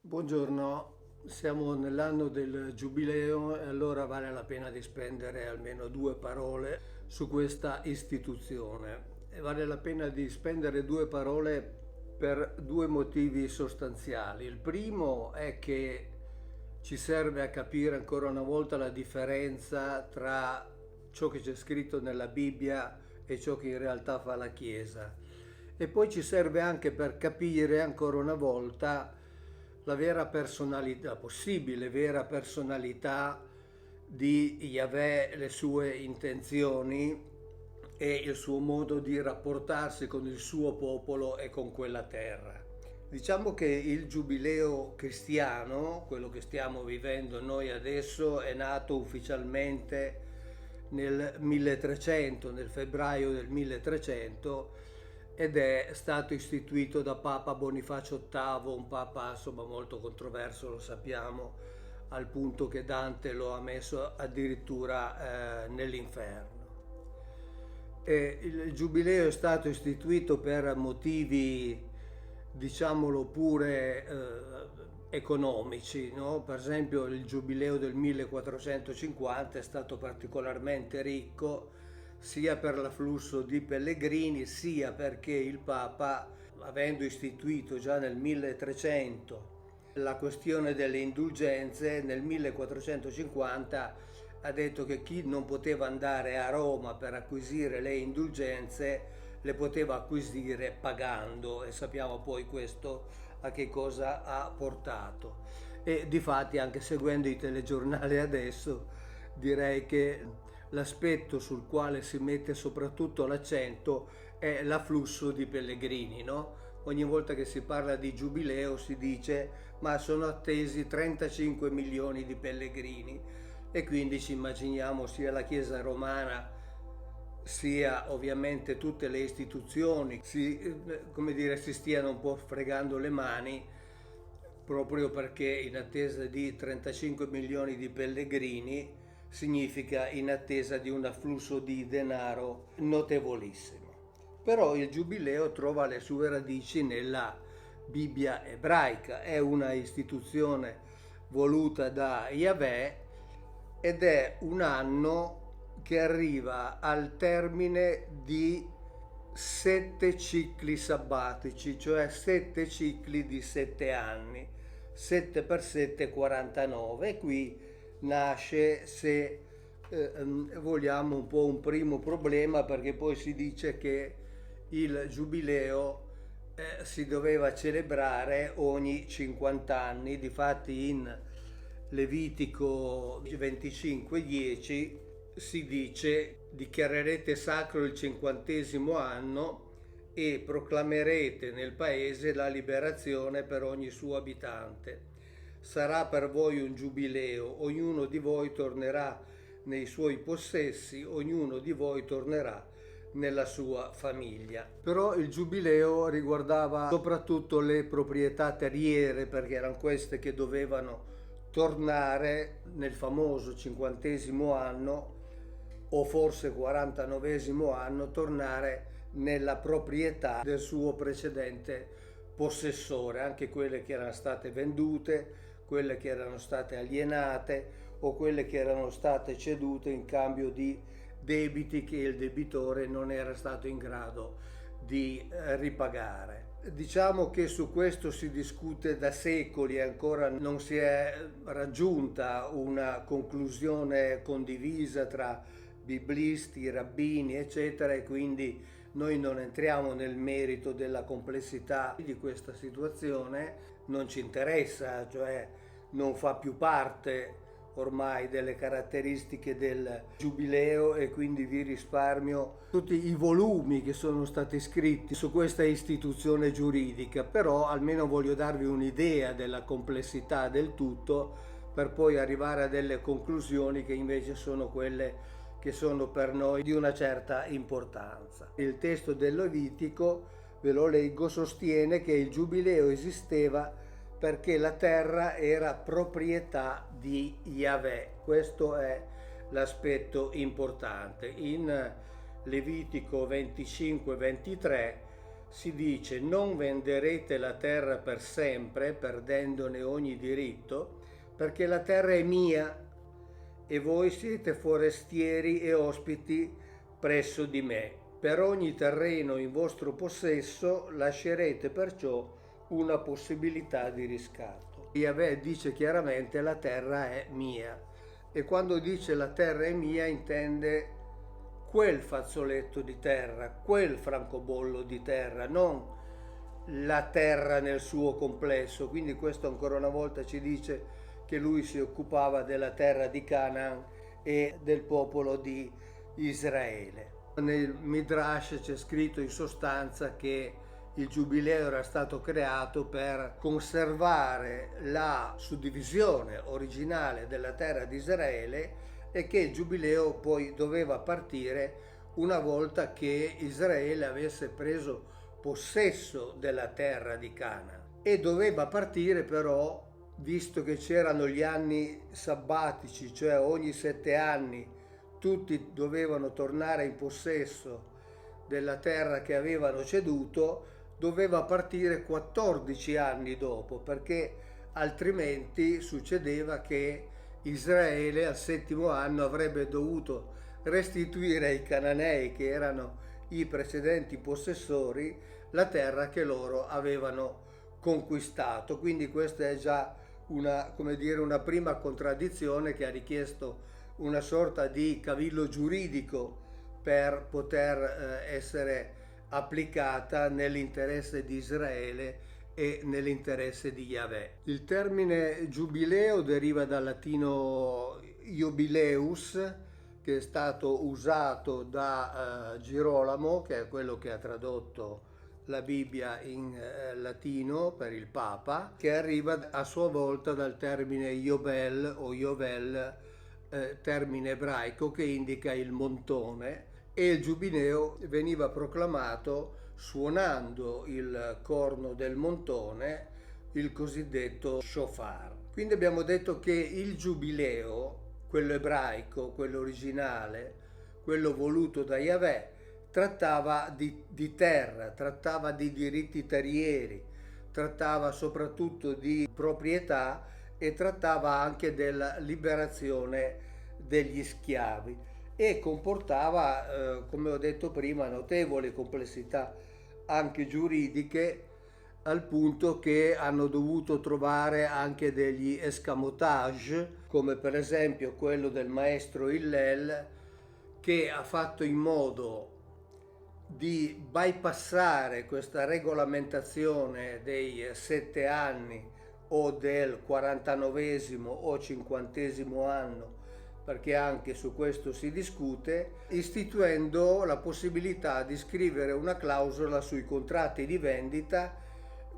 Buongiorno, siamo nell'anno del Giubileo e allora vale la pena di spendere almeno due parole su questa istituzione. E vale la pena di spendere due parole per due motivi sostanziali. Il primo è che ci serve a capire ancora una volta la differenza tra ciò che c'è scritto nella Bibbia e ciò che in realtà fa la Chiesa. E poi ci serve anche per capire ancora una volta la vera personalità, possibile vera personalità di Yahweh, le sue intenzioni e il suo modo di rapportarsi con il suo popolo e con quella terra. Diciamo che il giubileo cristiano, quello che stiamo vivendo noi adesso, è nato ufficialmente nel 1300, nel febbraio del 1300, ed è stato istituito da Papa Bonifacio VIII, un papa insomma molto controverso, lo sappiamo, al punto che Dante lo ha messo addirittura nell'inferno. Il giubileo è stato istituito per motivi, diciamolo pure, economici, no? Per esempio il giubileo del 1450 è stato particolarmente ricco sia per l'afflusso di pellegrini, sia perché il Papa, avendo istituito già nel 1300 la questione delle indulgenze, nel 1450 ha detto che chi non poteva andare a Roma per acquisire le indulgenze le poteva acquisire pagando, e sappiamo poi questo a che cosa ha portato. E difatti, anche seguendo i telegiornali adesso, direi che l'aspetto sul quale si mette soprattutto l'accento è l'afflusso di pellegrini, no? Ogni volta che si parla di giubileo si dice ma sono attesi 35 milioni di pellegrini, e quindi ci immaginiamo sia la Chiesa romana sia ovviamente tutte le istituzioni si stiano un po' fregando le mani, proprio perché in attesa di 35 milioni di pellegrini significa in attesa di un afflusso di denaro notevolissimo. Però il giubileo trova le sue radici nella Bibbia ebraica, è una istituzione voluta da Yahweh ed è un anno che arriva al termine di 7 cicli sabbatici, cioè 7 cicli di 7 anni, 7 per 7 49, e qui nasce, se vogliamo, un po' un primo problema, perché poi si dice che il giubileo si doveva celebrare ogni 50 anni, difatti in Levitico 25:10 si dice: dichiarerete sacro il 50° anno e proclamerete nel paese la liberazione per ogni suo abitante. Sarà per voi un giubileo, ognuno di voi tornerà nei suoi possessi, ognuno di voi tornerà nella sua famiglia. Però il giubileo riguardava soprattutto le proprietà terriere, perché erano queste che dovevano tornare nel famoso 50° anno, o forse 49° anno, tornare nella proprietà del suo precedente possessore, anche quelle che erano state vendute, quelle che erano state alienate o quelle che erano state cedute in cambio di debiti che il debitore non era stato in grado di ripagare. Diciamo che su questo si discute da secoli e ancora non si è raggiunta una conclusione condivisa tra biblisti, rabbini, eccetera, e quindi noi non entriamo nel merito della complessità di questa situazione, non ci interessa, cioè non fa più parte ormai delle caratteristiche del giubileo, e quindi vi risparmio tutti i volumi che sono stati scritti su questa istituzione giuridica, però almeno voglio darvi un'idea della complessità del tutto per poi arrivare a delle conclusioni che invece sono quelle che sono per noi di una certa importanza. Il testo del Levitico, ve lo leggo, sostiene che il giubileo esisteva perché la terra era proprietà di Yahweh. Questo è l'aspetto importante. In Levitico 25-23 si dice: non venderete la terra per sempre, perdendone ogni diritto, perché la terra è mia e voi siete forestieri e ospiti presso di me. Per ogni terreno in vostro possesso lascerete perciò una possibilità di riscatto. Yahweh dice chiaramente: la terra è mia, e quando dice la terra è mia intende quel fazzoletto di terra, quel francobollo di terra, non la terra nel suo complesso. Quindi questo ancora una volta ci dice che lui si occupava della terra di Canaan e del popolo di Israele. Nel Midrash c'è scritto in sostanza che il giubileo era stato creato per conservare la suddivisione originale della terra di Israele, e che il giubileo poi doveva partire una volta che Israele avesse preso possesso della terra di Canaan. E doveva partire però, visto che c'erano gli anni sabbatici, cioè ogni 7 anni tutti dovevano tornare in possesso della terra che avevano ceduto, doveva partire 14 anni dopo, perché altrimenti succedeva che Israele al 7° anno avrebbe dovuto restituire ai cananei, che erano i precedenti possessori, la terra che loro avevano conquistato. Quindi questa è già una prima contraddizione che ha richiesto una sorta di cavillo giuridico per poter essere applicata nell'interesse di Israele e nell'interesse di Yahweh. Il termine giubileo deriva dal latino jubileus, che è stato usato da Girolamo, che è quello che ha tradotto la Bibbia in latino per il Papa, che arriva a sua volta dal termine Yobel o Yovel, termine ebraico che indica il montone, e il giubileo veniva proclamato suonando il corno del montone, il cosiddetto shofar. Quindi abbiamo detto che il giubileo, quello ebraico, quello originale, quello voluto da Yahweh, trattava di terra, trattava di diritti terrieri, trattava soprattutto di proprietà e trattava anche della liberazione degli schiavi, e comportava, come ho detto prima, notevoli complessità anche giuridiche, al punto che hanno dovuto trovare anche degli escamotage, come per esempio quello del maestro Hillel, che ha fatto in modo di bypassare questa regolamentazione dei 7 anni o del 49esimo o 50esimo anno, perché anche su questo si discute, istituendo la possibilità di scrivere una clausola sui contratti di vendita,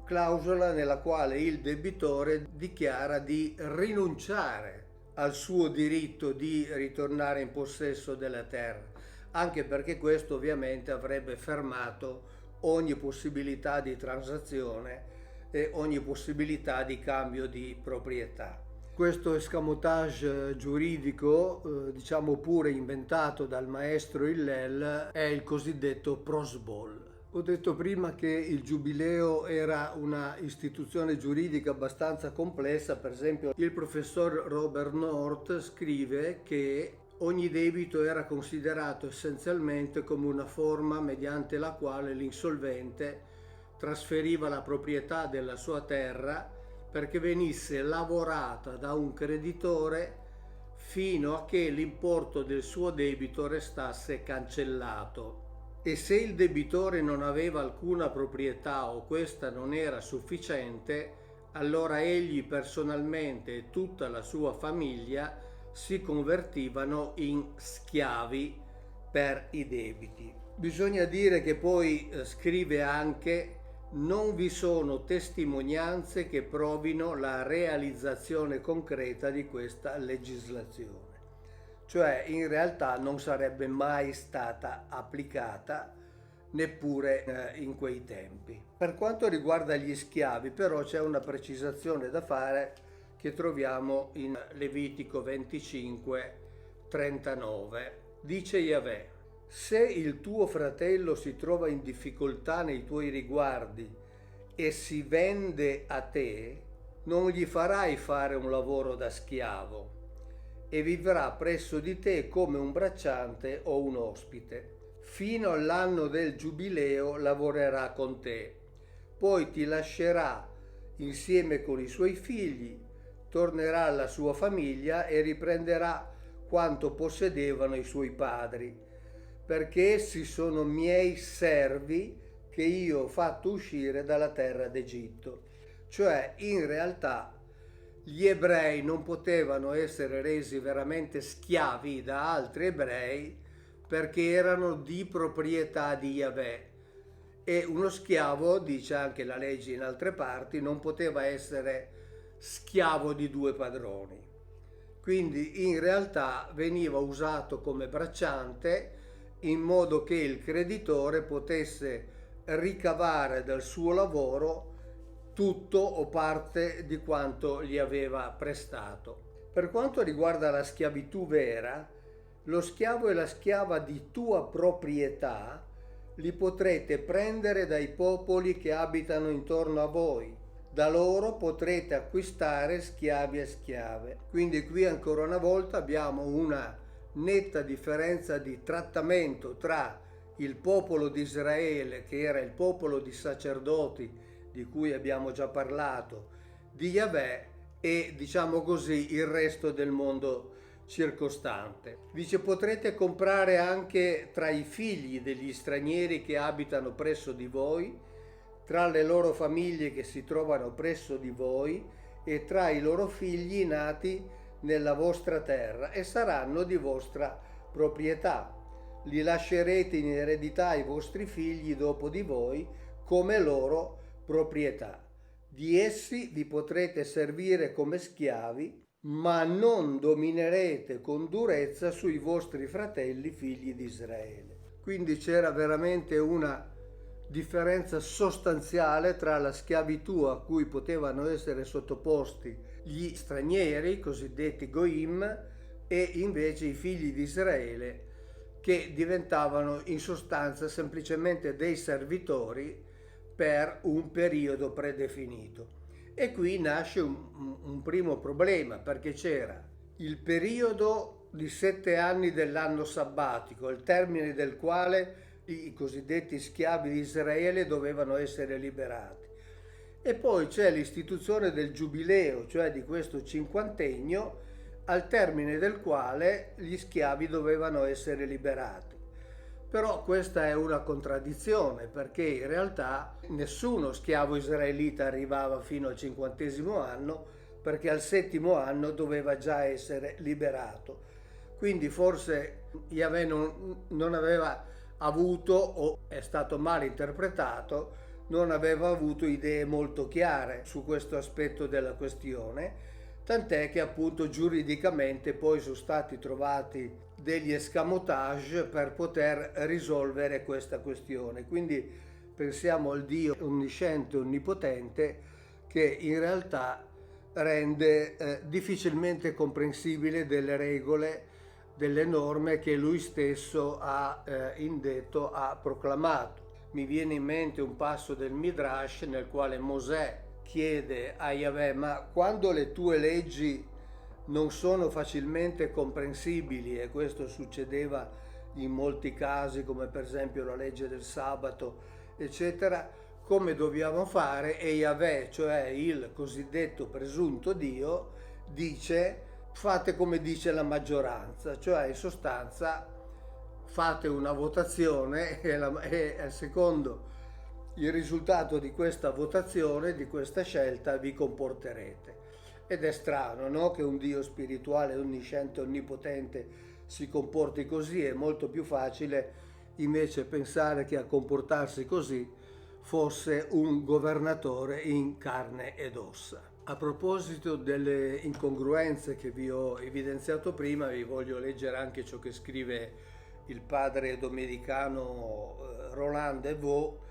clausola nella quale il debitore dichiara di rinunciare al suo diritto di ritornare in possesso della terra, anche perché questo ovviamente avrebbe fermato ogni possibilità di transazione e ogni possibilità di cambio di proprietà. Questo escamotage giuridico, diciamo pure inventato dal maestro Hillel, è il cosiddetto prosbol. Ho detto prima che il giubileo era una istituzione giuridica abbastanza complessa. Per esempio, il professor Robert North scrive che ogni debito era considerato essenzialmente come una forma mediante la quale l'insolvente trasferiva la proprietà della sua terra perché venisse lavorata da un creditore fino a che l'importo del suo debito restasse cancellato. E se il debitore non aveva alcuna proprietà o questa non era sufficiente, allora egli personalmente e tutta la sua famiglia si convertivano in schiavi per i debiti. Bisogna dire che poi scrive anche: non vi sono testimonianze che provino la realizzazione concreta di questa legislazione. Cioè, in realtà non sarebbe mai stata applicata neppure in quei tempi. Per quanto riguarda gli schiavi, però, c'è una precisazione da fare che troviamo in Levitico 25:39. Dice Yahweh: Se il tuo fratello si trova in difficoltà nei tuoi riguardi e si vende a te, non gli farai fare un lavoro da schiavo e vivrà presso di te come un bracciante o un ospite. Fino all'anno del giubileo lavorerà con te, poi ti lascerà insieme con i suoi figli, tornerà alla sua famiglia e riprenderà quanto possedevano i suoi padri, perché essi sono miei servi che io ho fatto uscire dalla terra d'Egitto. Cioè, in realtà, gli ebrei non potevano essere resi veramente schiavi da altri ebrei perché erano di proprietà di Yahweh. E uno schiavo, dice anche la legge in altre parti, non poteva essere schiavo di due padroni. Quindi in realtà veniva usato come bracciante in modo che il creditore potesse ricavare dal suo lavoro tutto o parte di quanto gli aveva prestato. Per quanto riguarda la schiavitù vera, lo schiavo e la schiava di tua proprietà li potrete prendere dai popoli che abitano intorno a voi. Da loro potrete acquistare schiavi e schiave. Quindi qui ancora una volta abbiamo una netta differenza di trattamento tra il popolo di Israele, che era il popolo di sacerdoti di cui abbiamo già parlato, di Yahweh, e diciamo così il resto del mondo circostante. Dice: potrete comprare anche tra i figli degli stranieri che abitano presso di voi, tra le loro famiglie che si trovano presso di voi e tra i loro figli nati nella vostra terra, e saranno di vostra proprietà. Li lascerete in eredità ai vostri figli dopo di voi come loro proprietà. Di essi vi potrete servire come schiavi, ma non dominerete con durezza sui vostri fratelli figli di Israele. Quindi c'era veramente una differenza sostanziale tra la schiavitù a cui potevano essere sottoposti gli stranieri, cosiddetti Goim, e invece i figli di Israele, che diventavano in sostanza semplicemente dei servitori per un periodo predefinito. E qui nasce un primo problema, perché c'era il periodo di 7 anni dell'anno sabbatico, al termine del quale i cosiddetti schiavi di Israele dovevano essere liberati. E poi c'è l'istituzione del giubileo, cioè di questo cinquantennio, al termine del quale gli schiavi dovevano essere liberati. Però questa è una contraddizione, perché in realtà nessuno schiavo israelita arrivava fino al 50° anno, perché al 7° anno doveva già essere liberato. Quindi forse Yahweh non aveva avuto, o è stato mal interpretato, non aveva avuto idee molto chiare su questo aspetto della questione, tant'è che appunto giuridicamente poi sono stati trovati degli escamotage per poter risolvere questa questione. Quindi pensiamo al Dio onnisciente, onnipotente, che in realtà rende difficilmente comprensibile delle regole, delle norme che lui stesso ha indetto, ha proclamato. Mi viene in mente un passo del Midrash nel quale Mosè chiede a Yahweh: ma quando le tue leggi non sono facilmente comprensibili, e questo succedeva in molti casi, come per esempio la legge del sabato, eccetera, come dobbiamo fare? E Yahweh, cioè il cosiddetto presunto Dio, dice: fate come dice la maggioranza, cioè in sostanza fate una votazione e secondo il risultato di questa votazione, di questa scelta, vi comporterete. Ed è strano, no? Che un Dio spirituale, onnisciente, onnipotente si comporti così. È molto più facile invece pensare che a comportarsi così fosse un governatore in carne ed ossa. A proposito delle incongruenze che vi ho evidenziato prima, vi voglio leggere anche ciò che scrive il padre domenicano Roland Devaux,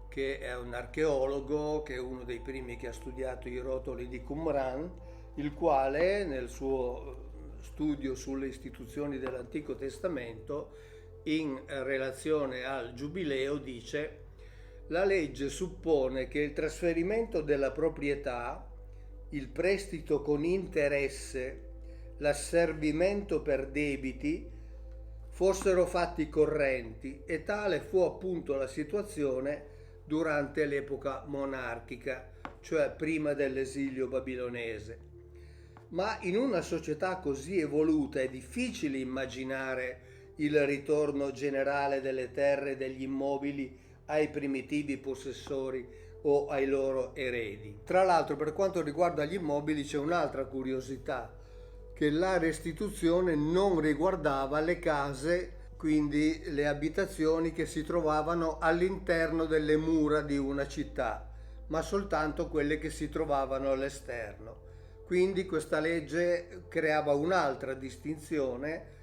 che è un archeologo, che è uno dei primi che ha studiato i rotoli di Qumran, il quale nel suo studio sulle istituzioni dell'Antico Testamento in relazione al giubileo dice: la legge suppone che il trasferimento della proprietà, il prestito con interesse, l'asservimento per debiti fossero fatti correnti, e tale fu appunto la situazione durante l'epoca monarchica, cioè prima dell'esilio babilonese. Ma in una società così evoluta è difficile immaginare il ritorno generale delle terre e degli immobili ai primitivi possessori o ai loro eredi. Tra l'altro, per quanto riguarda gli immobili c'è un'altra curiosità, che la restituzione non riguardava le case, quindi le abitazioni che si trovavano all'interno delle mura di una città, ma soltanto quelle che si trovavano all'esterno. Quindi questa legge creava un'altra distinzione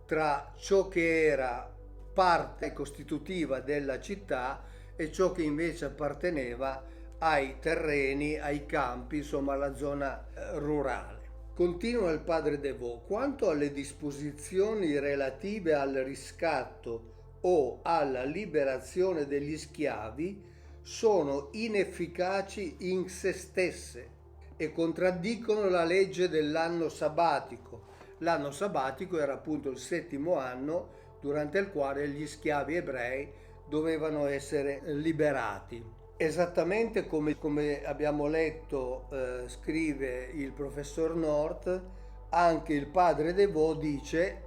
tra ciò che era parte costitutiva della città e ciò che invece apparteneva ai terreni, ai campi, insomma alla zona rurale. Continua il padre Devaux: quanto alle disposizioni relative al riscatto o alla liberazione degli schiavi, sono inefficaci in se stesse e contraddicono la legge dell'anno sabbatico. L'anno sabbatico era appunto il 7° anno durante il quale gli schiavi ebrei dovevano essere liberati. Esattamente come abbiamo letto, scrive il professor North, anche il padre Devaux dice: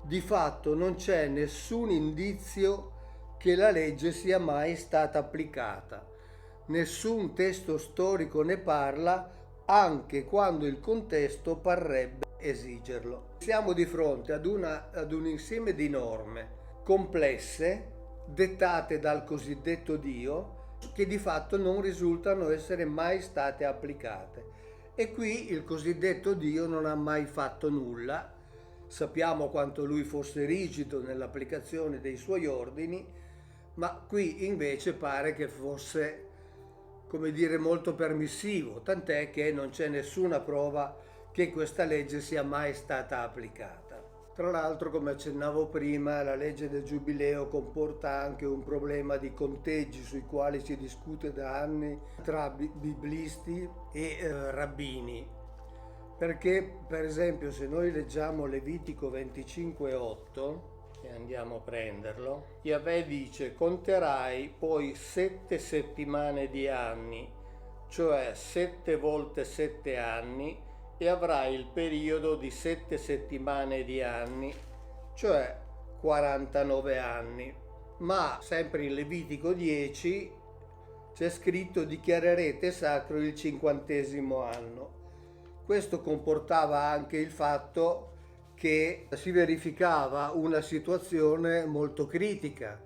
di fatto non c'è nessun indizio che la legge sia mai stata applicata. Nessun testo storico ne parla, anche quando il contesto parrebbe esigerlo. Siamo di fronte ad un insieme di norme complesse, dettate dal cosiddetto Dio, che di fatto non risultano essere mai state applicate. E qui il cosiddetto Dio non ha mai fatto nulla. Sappiamo quanto lui fosse rigido nell'applicazione dei suoi ordini, ma qui invece pare che fosse, come dire, molto permissivo, tant'è che non c'è nessuna prova che questa legge sia mai stata applicata. Tra l'altro, come accennavo prima, la legge del Giubileo comporta anche un problema di conteggi sui quali si discute da anni tra biblisti e rabbini. Perché, per esempio, se noi leggiamo Levitico 25:8, e andiamo a prenderlo, Yahweh dice: conterai poi 7 settimane di anni, cioè 7 volte 7 anni, e avrai il periodo di 7 settimane di anni, cioè 49 anni. Ma sempre in Levitico 10 c'è scritto: dichiarerete sacro il 50° anno. Questo comportava anche il fatto che si verificava una situazione molto critica,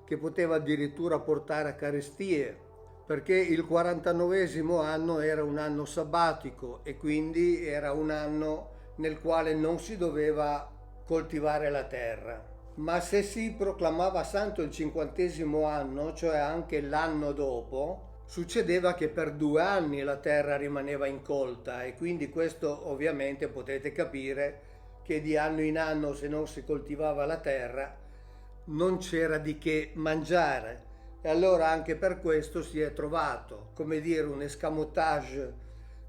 che poteva addirittura portare a carestie, perché il 49° anno era un anno sabbatico e quindi era un anno nel quale non si doveva coltivare la terra. Ma se si proclamava santo il 50° anno, cioè anche l'anno dopo, succedeva che per 2 anni la terra rimaneva incolta, e quindi questo ovviamente potete capire che di anno in anno, se non si coltivava la terra, non c'era di che mangiare. E allora anche per questo si è trovato, come dire, un escamotage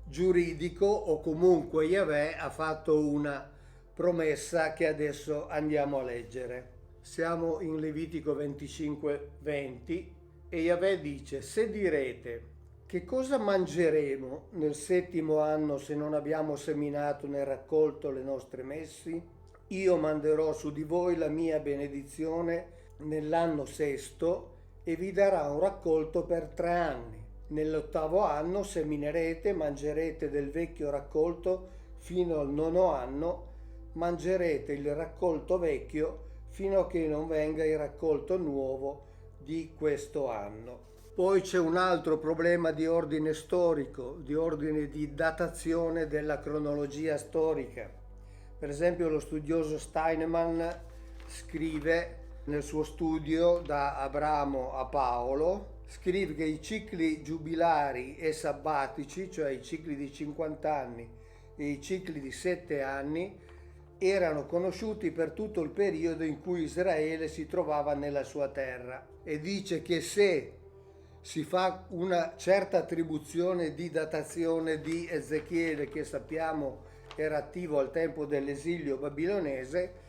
giuridico, o comunque Yahweh ha fatto una promessa che adesso andiamo a leggere. Siamo in Levitico 25:20 e Yahweh dice: se direte: che cosa mangeremo nel 7° anno se non abbiamo seminato né raccolto le nostre messi? Io manderò su di voi la mia benedizione nell'anno 6° e vi darà un raccolto per 3 anni. Nell'8° anno seminerete, mangerete del vecchio raccolto fino al 9° anno, mangerete il raccolto vecchio fino a che non venga il raccolto nuovo di questo anno. Poi c'è un altro problema di ordine storico, di ordine di datazione della cronologia storica. Per esempio lo studioso Steinemann scrive nel suo studio Da Abramo a Paolo, scrive che i cicli giubilari e sabbatici, cioè i cicli di 50 anni e i cicli di 7 anni, erano conosciuti per tutto il periodo in cui Israele si trovava nella sua terra, e dice che se si fa una certa attribuzione di datazione di Ezechiele, che sappiamo era attivo al tempo dell'esilio babilonese,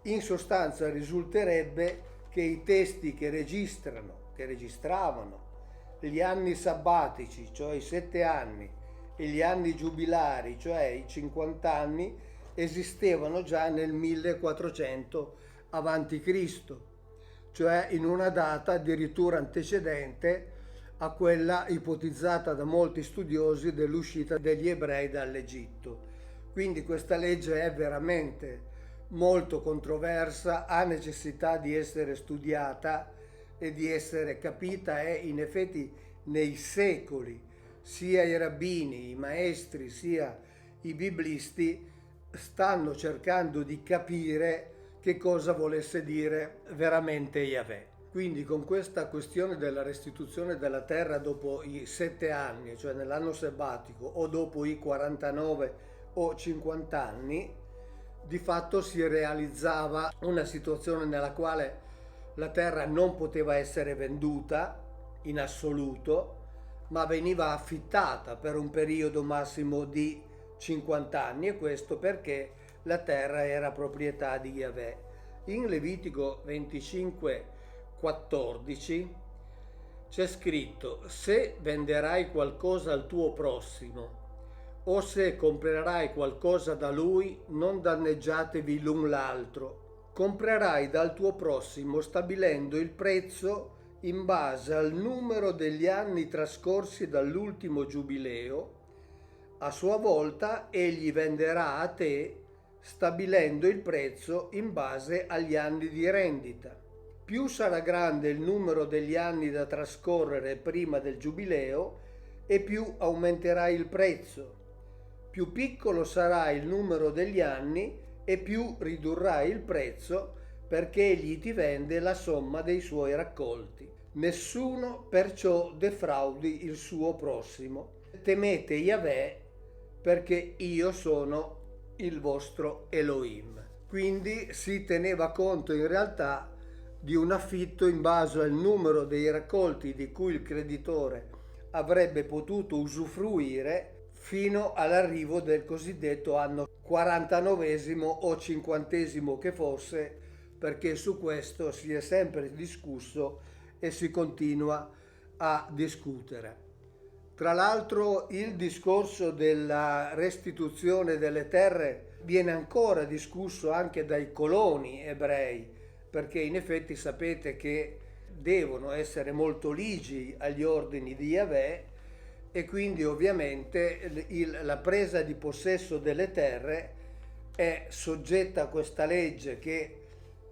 in sostanza risulterebbe che i testi che registravano gli anni sabbatici, cioè i 7 anni, e gli anni giubilari, cioè i 50 anni, esistevano già nel 1400 a.C., cioè in una data addirittura antecedente a quella ipotizzata da molti studiosi dell'uscita degli ebrei dall'Egitto. Quindi questa legge è veramente molto controversa, ha necessità di essere studiata e di essere capita, e in effetti nei secoli sia i rabbini, i maestri, sia i biblisti stanno cercando di capire che cosa volesse dire veramente Yahweh. Quindi con questa questione della restituzione della terra dopo i 7 anni, cioè nell'anno sabbatico, o dopo i 49 o 50 anni, di fatto si realizzava una situazione nella quale la terra non poteva essere venduta in assoluto, ma veniva affittata per un periodo massimo di 50 anni, e questo perché la terra era proprietà di Yahweh. In Levitico 25:14 c'è scritto: se venderai qualcosa al tuo prossimo o se comprerai qualcosa da lui, non danneggiatevi l'un l'altro. Comprerai dal tuo prossimo stabilendo il prezzo in base al numero degli anni trascorsi dall'ultimo giubileo. A sua volta egli venderà a te stabilendo il prezzo in base agli anni di rendita. Più sarà grande il numero degli anni da trascorrere prima del giubileo e più aumenterà il prezzo. Più piccolo sarà il numero degli anni e più ridurrai il prezzo, perché egli ti vende la somma dei suoi raccolti. Nessuno perciò defraudi il suo prossimo. Temete Yahweh, perché io sono il vostro Elohim. Quindi si teneva conto in realtà di un affitto in base al numero dei raccolti di cui il creditore avrebbe potuto usufruire fino all'arrivo del cosiddetto anno 49esimo o 50esimo che fosse, perché su questo si è sempre discusso e si continua a discutere. Tra l'altro il discorso della restituzione delle terre viene ancora discusso anche dai coloni ebrei, perché in effetti sapete che devono essere molto ligi agli ordini di Yahweh, e quindi ovviamente la presa di possesso delle terre è soggetta a questa legge che,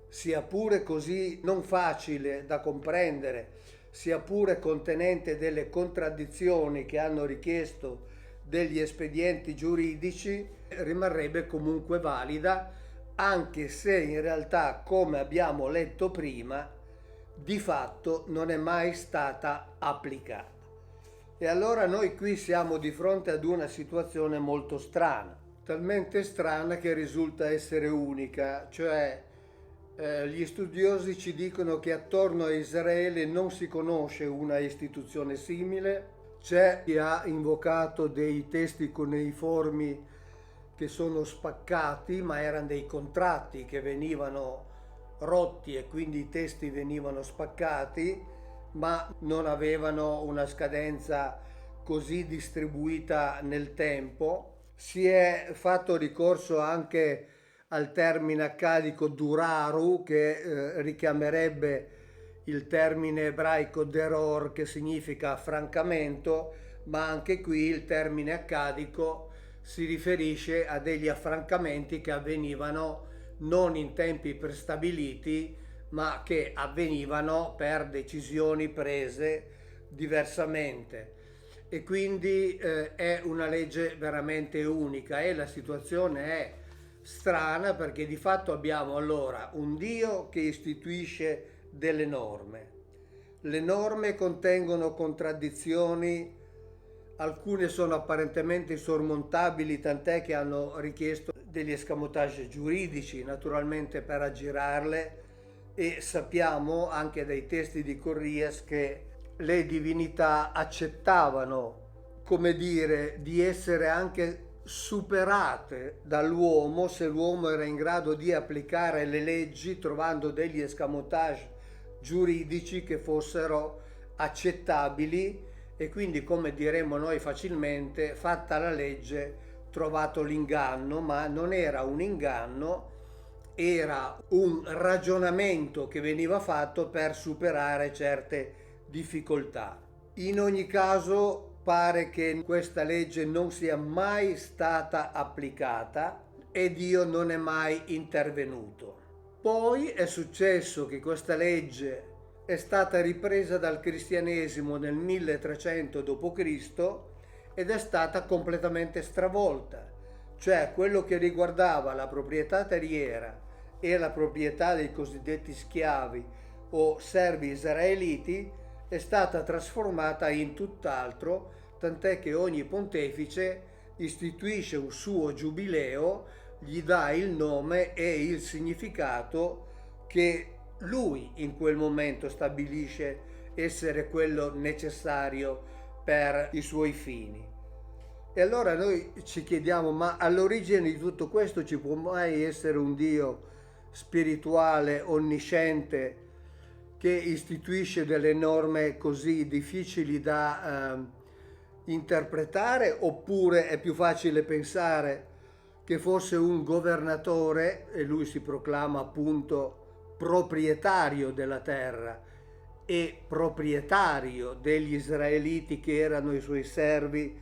sia pure così non facile da comprendere, sia pure contenente delle contraddizioni che hanno richiesto degli espedienti giuridici, rimarrebbe comunque valida, anche se in realtà, come abbiamo letto prima, di fatto non è mai stata applicata. E allora noi qui siamo di fronte ad una situazione molto strana, talmente strana che risulta essere unica, cioè gli studiosi ci dicono che attorno a Israele non si conosce una istituzione simile. C'è chi ha invocato dei testi cuneiformi che sono spaccati, ma erano dei contratti che venivano rotti e quindi i testi venivano spaccati, ma non avevano una scadenza così distribuita nel tempo. Si è fatto ricorso anche al termine accadico duraru, che richiamerebbe il termine ebraico deror, che significa affrancamento, ma anche qui il termine accadico si riferisce a degli affrancamenti che avvenivano non in tempi prestabiliti, ma che avvenivano per decisioni prese diversamente. E quindi è una legge veramente unica, e la situazione è strana perché di fatto abbiamo allora un Dio che istituisce delle norme. Le norme contengono contraddizioni, alcune sono apparentemente insormontabili, tant'è che hanno richiesto degli escamotage giuridici naturalmente per aggirarle, e sappiamo anche dai testi di Corries che le divinità accettavano, come dire, di essere anche superate dall'uomo se l'uomo era in grado di applicare le leggi trovando degli escamotage giuridici che fossero accettabili, e quindi, come diremmo noi facilmente, fatta la legge trovato l'inganno. Ma non era un inganno, era un ragionamento che veniva fatto per superare certe difficoltà. In ogni caso pare che questa legge non sia mai stata applicata e Dio non è mai intervenuto. Poi è successo che questa legge è stata ripresa dal cristianesimo nel 1300 d.C. ed è stata completamente stravolta, cioè quello che riguardava la proprietà terriera e la proprietà dei cosiddetti schiavi o servi israeliti è stata trasformata in tutt'altro, tant'è che ogni pontefice istituisce un suo giubileo, gli dà il nome e il significato che lui in quel momento stabilisce essere quello necessario per i suoi fini. E allora noi ci chiediamo, ma all'origine di tutto questo ci può mai essere un Dio spirituale, onnisciente, che istituisce delle norme così difficili da interpretare? Oppure è più facile pensare che fosse un governatore, e lui si proclama appunto proprietario della terra e proprietario degli israeliti che erano i suoi servi,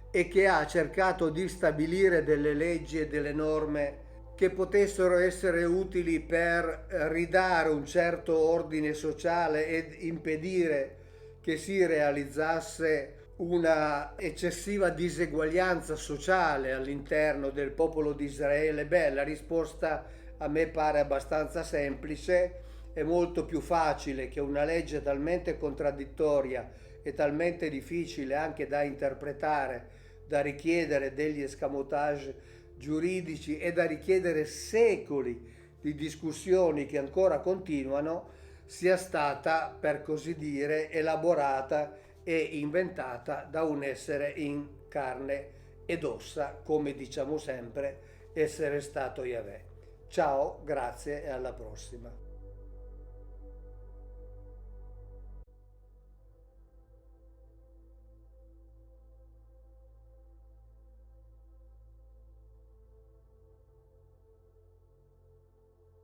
e che ha cercato di stabilire delle leggi e delle norme che potessero essere utili per ridare un certo ordine sociale ed impedire che si realizzasse una eccessiva diseguaglianza sociale all'interno del popolo di Israele? Beh, la risposta a me pare abbastanza semplice. È molto più facile che una legge talmente contraddittoria e talmente difficile anche da interpretare, da richiedere degli escamotage giuridici e da richiedere secoli di discussioni che ancora continuano, sia stata, per così dire, elaborata e inventata da un essere in carne ed ossa, come diciamo sempre essere stato Yahweh. Ciao, grazie e alla prossima.